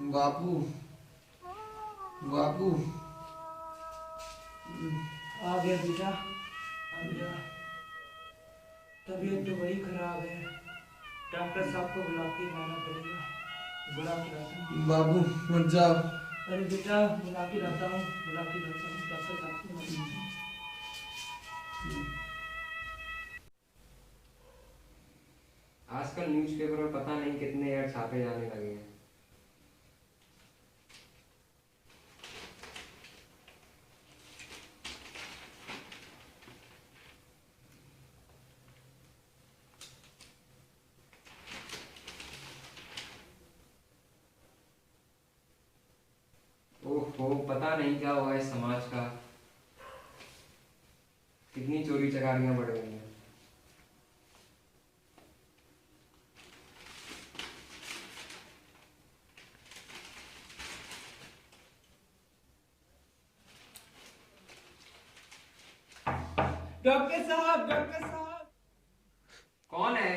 बापू बापू आ गया बेटा, आ गया। तबीयत तो बड़ी खराब है, डॉक्टर साहब को बुला के लाना पड़ेगा। बुला के लाता हूँ। बाबू मत जाओ। अरे बेटा बुला के लाता हूँ, बुला के लाता हूँ डॉक्टर साहब को। आजकल न्यूज़पेपर में पता नहीं कितने ऐड छापे जाने लगे हैं। ओहो, पता नहीं क्या हुआ इस समाज का, कितनी चोरी चकारियां बढ़ गई हैं। डॉक्टर साहब, डॉक्टर साहब। कौन है?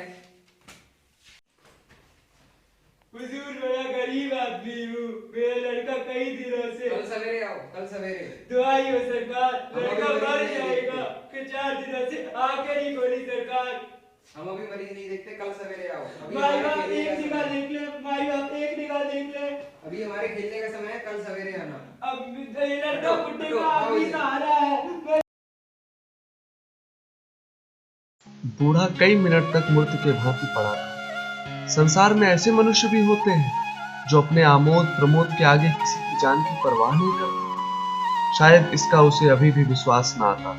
हुजूर बड़ा गरीब आदमी हूँ, मेरा लड़का कई दिनों से। कल सवेरे आओ, कल सवेरे। दुआई हो सरकार, लड़का हम अभी मर मरीज नहीं जाएगा देखते। कि 4 दिनों से आकर ही गोली सरकार। हम अभी मरीज नहीं देखते, कल सवेरे आओ। अभी माई हमारे बाप खेलने एक का निगाह समय है। देख ले, माई बाप एक निगाह देख ले। अभी हमारे खेलने का समय है, कल सवेरे आना। अब लड़का बुड्ढे हटो, का आओ आदमी इधर। सहारा है। बूढ़ा कई मिनट तक मूर्त के भांति पड़ा रहा। संसार में ऐसे मनुष्य भी होते हैं जो अपने आमोद प्रमोद के आगे किसी की जान की परवाह नहीं करते। शायद इसका उसे अभी भी विश्वास न आता।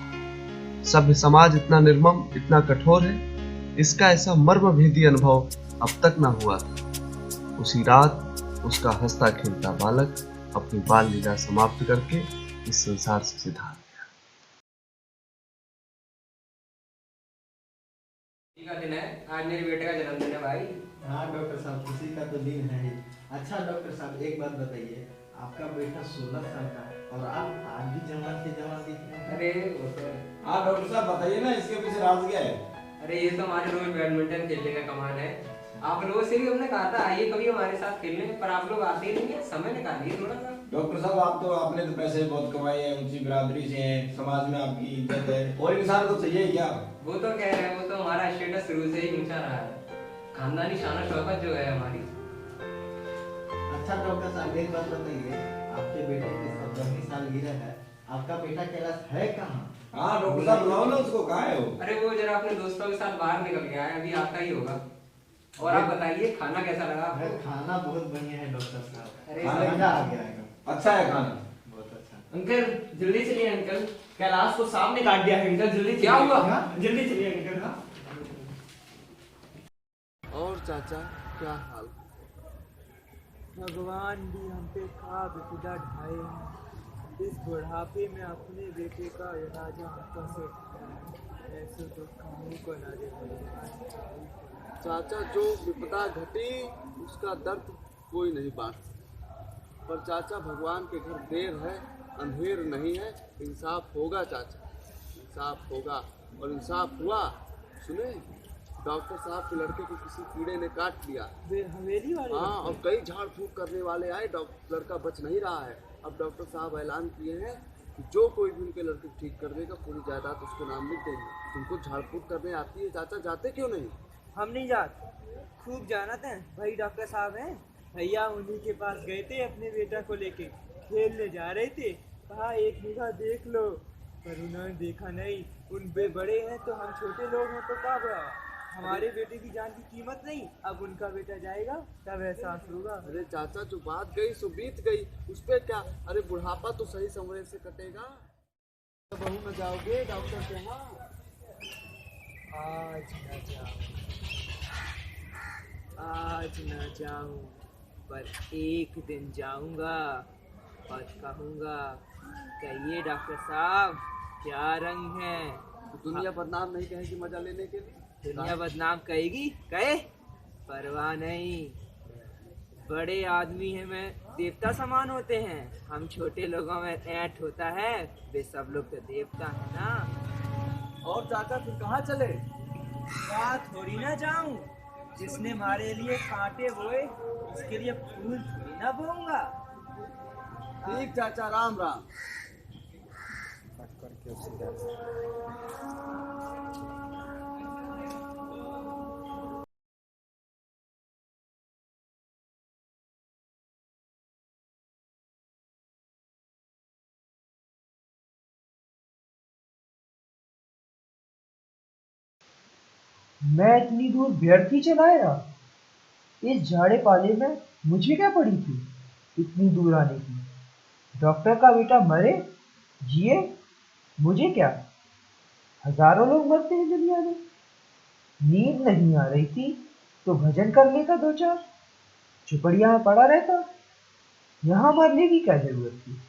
सभ्य समाज इतना निर्मम, इतना कठोर है, इसका ऐसा मर्मभेदी अनुभव अब तक न हुआ था। उसी रात उसका हंसता खेलता बालक अपनी बाल लीला समाप्त करके इस संसार से सिधार गया। का दिन है, आज मेरे बेटे का जन्मदिन है भाई। हाँ डॉक्टर साहब, खुशी का तो दिन है ही। अच्छा डॉक्टर साहब, एक बात बताइए, आपका बेटा 16 साल का है और आप आज भी जवान के जवान दिख रहे हैं। अरे वो तो हाँ डॉक्टर साहब बताइए ना, इसके पीछे राज क्या है? अरे ये तो हमारे रोज बैडमिंटन खेलने का कमाल है। आप लोगों से भी हमने कहा था आइए कभी हमारे साथ खेलने, पर आप लोग आते ही नहीं है। समय निकालिए थोड़ा सा। डॉक्टर साहब आपने तो पैसे बहुत कमाए हैं, ऊंची बिरादरी से हैं, समाज में आपकी इज्जत है, और इंसान को चाहिए क्या? वो तो कह रहे हैं, वो तो हमारा स्टेटस शुरू से ही ऊंचा रहा है, खानदानी शान शौकत जो है हमारी। अच्छा डॉक्टर साहब, एक बात बताइए, आपके बेटे की 17वीं सालगिरह है, आपका बेटा कैलाश है कहाँ? हाँ डॉक्टर साहब बुलाओ ना उसको, कहाँ है वो? अरे वो जरा अपने दोस्तों के साथ बाहर निकल गया है, अभी आता ही होगा। और आप बताइए खाना कैसा लगा अरे आपको? खाना बहुत बढ़िया है डॉक्टर साहब, अरे खाना मजा आ गया एकदम, अच्छा है खाना? बहुत अच्छा। अंकल जल्दी चलिए अंकल, कैलाश को सांप ने काट दिया है अंकल, जल्दी क्या हुआ? जल्दी चलिए अंकल। हाँ और चाचा क्या हाल? भगवान भी हम पे खा बिपदा ढाए हैं। इस बुढ़ापे में अपने बेटे का राजा हाथों से ऐसे तो कामों को ना दे। चाचा जो विपदा घटी उसका दर्द कोई नहीं बांट सकता, पर चाचा भगवान के घर देर है अंधेर नहीं है। इंसाफ होगा चाचा, इंसाफ होगा। और इंसाफ हुआ, सुने डॉक्टर साहब के लड़के को किसी कीड़े ने काट लिया। हवेली वाले हाँ, और कई झाड़ फूक करने वाले आए, लड़का बच नहीं रहा है। अब डॉक्टर साहब ऐलान किए हैं कि जो कोई भी उनके लड़के को ठीक कर देगा पूरी जायदाद उसके नाम लिख देंगे। तुमको झाड़ फूक करने आती है चाचा, जाते क्यों नहीं? हम नहीं जाते, खूब जानते हैं भाई। डॉक्टर साहब हैं भैया, उन्हीं के पास गए थे अपने बेटा को लेके, खेलने जा रहे थे, कहा एक निगाह देख लो, पर उन्होंने देखा नहीं। उन बे बड़े हैं तो हम छोटे लोग हैं तो क्या बड़ा, हमारे बेटे की जान की कीमत नहीं। अब उनका बेटा जाएगा तब एहसास होगा। अरे चाचा जो बात गई सो बीत गई, उस पे क्या? अरे बुढ़ापा तो सही समय से कटेगा। बहू में जाओगे डॉक्टर के यहाँ? आज न जाऊं, आज न जाऊं, पर एक दिन जाऊंगा और कहूंगा, कहिए डॉक्टर साहब क्या रंग है। दुनिया बदनाम नहीं कहेगी मजा लेने के लिए? दुनिया बदनाम कहेगी, कहे, परवाह नहीं। बड़े आदमी हैं, मैं देवता समान होते हैं, हम छोटे लोगों में ऐंठ होता है, वे सब लोग तो देवता है ना। और चाचा फिर कहाँ चले? बात थोड़ी ना जाऊं, जिसने हमारे लिए कांटे बोए उसके लिए फूल थोड़ी न बोऊंगा। ठीक चाचा, राम राम। मैं इतनी दूर व्यर्थ ही चलाया। इस झाड़े पाले में मुझे क्या पड़ी थी इतनी दूर आने की। डॉक्टर का बेटा मरे जिए मुझे क्या। हजारों लोग मरते हैं दुनिया में। नींद नहीं आ रही थी तो भजन कर लेता दो चार, झुपड़िया में पड़ा रहता। यहाँ मरने की क्या जरूरत थी।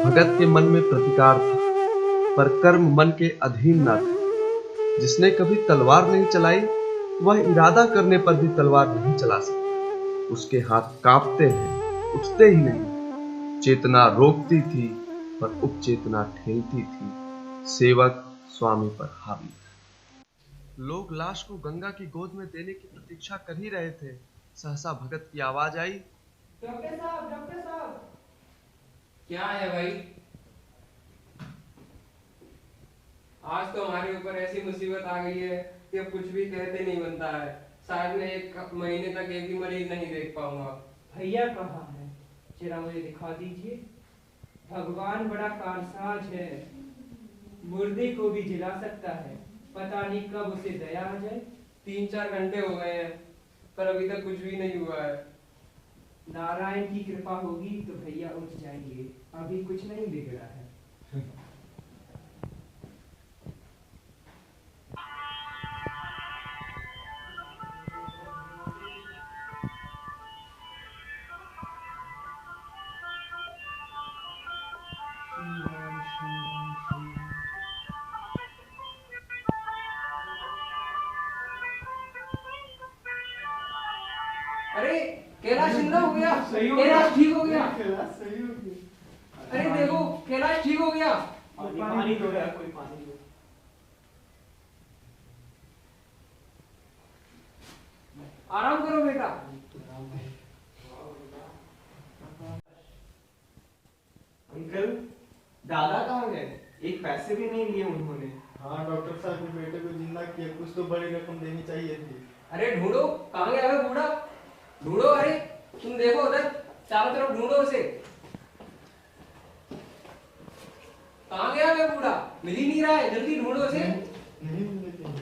भगत के मन में प्रतिकार था, पर कर्म मन के अधीन न था। जिसने कभी तलवार नहीं चलाई, वह इरादा करने पर भी तलवार नहीं चला सकता। उसके हाथ कांपते हैं, उठते ही नहीं। चेतना रोकती थी, पर उपचेतना ठेलती थी। सेवक स्वामी पर हावी। लोग लाश को गंगा की गोद में देने की प्रतीक्षा कर ही रहे थे। सहसा भगत की आवाज आई, डॉक्टर साहब, डॉक्टर साहब। क्या है भाई? आज तो हमारे ऊपर ऐसी मुसीबत आ गई है कि अब कुछ भी कहते नहीं बनता है। शायद मैं 1 महीने तक एक भी मरीज नहीं देख पाऊंगा। भैया कहाँ है, जरा मुझे दिखा दीजिए। भगवान बड़ा कारसाज है, मुर्दे को भी जिला सकता है। पता नहीं कब उसे दया आ जाए। 3-4 घंटे हो गए हैं, पर अभी तक कुछ भी नहीं हुआ है। नारायण की कृपा होगी तो भैया उठ जाएंगे। अभी कुछ नहीं बिगड़ा है। अरे कैलाश जिंदा हो गया, कैलाश ठीक हो गया। अरे देखो कैलाश ठीक हो गया। पानी दो यार, कोई पानी दो। आराम करो बेटा। अंकल, दादा कहाँ गए? एक पैसे भी नहीं लिए उन्होंने। हाँ डॉक्टर साहब, के बेटे को जिंदा किया, कुछ तो बड़ी रकम देनी चाहिए थी। अरे ढूंढो, कहाँ गया है बूढ़ा? ढूंढो। अरे तुम देखो उधर, चारों तरफ ढूंढो उसे। कहाँ गया है बूढ़ा? मिल ही नहीं रहा है, जल्दी ढूंढो उसे। नहीं मिले।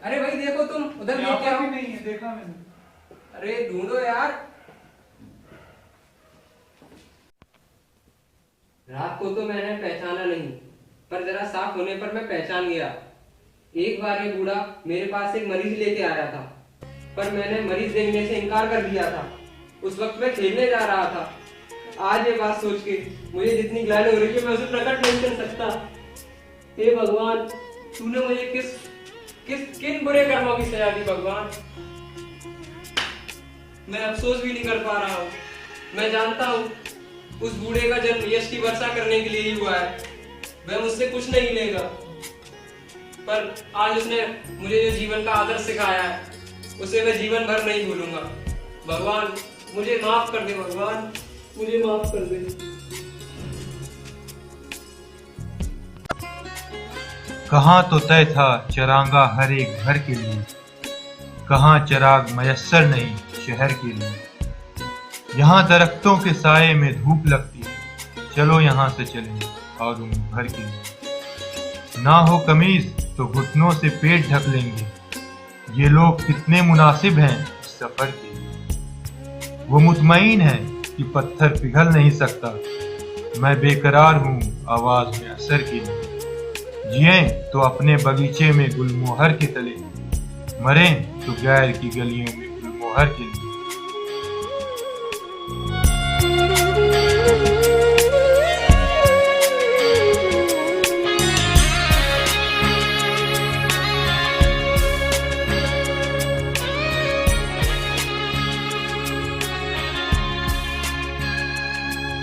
अरे भाई देखो तुम उधर लेके आओ। नहीं है, देखा मैंने। अरे ढूंढो यार। रात को तो मैंने पहचाना नहीं, पर जरा साफ होने पर मैं पहचान गया। एक बार ये बूढ़ा मेरे पास एक मरीज लेके आया था, पर मैंने मरीज देखने से इनकार कर दिया था। उस वक्त मैं खेलने जा रहा था। आज ये बात सोच के मुझे जितनी ग्लानि हो रही है, मैं उसे प्रकट नहीं कर सकता। हे भगवान, तूने मुझे किन बुरे कर्मों की सजा दी भगवान। मैं अफसोस भी नहीं कर पा रहा हूँ। मैं जानता हूँ उस बूढ़े का जन्म यश की वर्षा करने के लिए ही हुआ है। वह मुझसे कुछ नहीं लेगा, पर आज उसने मुझे जो जीवन का आदर्श सिखाया है, उसे मैं जीवन भर नहीं भूलूंगा। भगवान मुझे माफ कर दे, भगवान मुझे माफ कर दे। कहाँ तो तय था चरांगा हर एक घर के लिए, कहाँ चराग मयस्सर नहीं शहर के लिए। यहाँ दरख्तों के साये में धूप लगती है, चलो यहाँ से चलें और उम्र भर के लिए। ना हो कमीज तो घुटनों से पेट ढक लेंगे, ये लोग कितने मुनासिब हैं इस सफर के लिए। वो मुतमईन है कि पत्थर पिघल नहीं सकता, मैं बेकरार हूँ आवाज में असर के लिए। जिएं तो अपने बगीचे में गुलमोहर के तले, मरें तो गैर की गलियों में गुलमोहर के लिए।